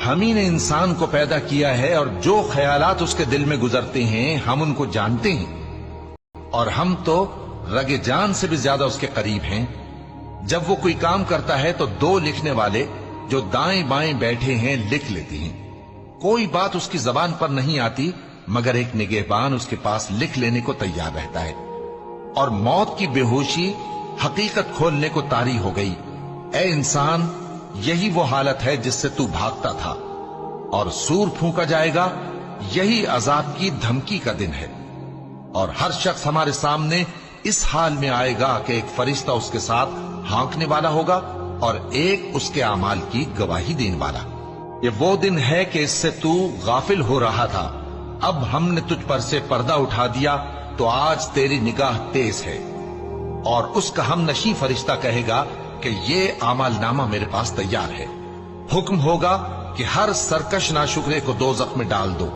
ہم ہی نے انسان کو پیدا کیا ہے اور جو خیالات اس کے دل میں گزرتے ہیں ہم ان کو جانتے ہیں، اور ہم تو رگ جان سے بھی زیادہ اس کے قریب ہیں۔ جب وہ کوئی کام کرتا ہے تو دو لکھنے والے جو دائیں بائیں بیٹھے ہیں لکھ لیتے ہیں۔ کوئی بات اس کی زبان پر نہیں آتی مگر ایک نگہبان اس کے پاس لکھ لینے کو تیار رہتا ہے۔ اور موت کی بے ہوشی حقیقت کھولنے کو طاری ہو گئی۔ اے انسان، یہی وہ حالت ہے جس سے تو بھاگتا تھا، اور سور پھونکا جائے گا، یہی عذاب کی دھمکی کا دن ہے۔ اور ہر شخص ہمارے سامنے اس حال میں آئے گا کہ ایک فرشتہ اس کے ساتھ ہانکنے والا ہوگا اور ایک اس کے اعمال کی گواہی دینے والا۔ یہ وہ دن ہے کہ اس سے تو غافل ہو رہا تھا، اب ہم نے تجھ پر سے پردہ اٹھا دیا تو آج تیری نگاہ تیز ہے۔ اور اس کا ہم نشیں فرشتہ کہے گا کہ یہ اعمال نامہ میرے پاس تیار ہے۔ حکم ہوگا کہ ہر سرکش ناشکرے کو دوزخ میں ڈال دو۔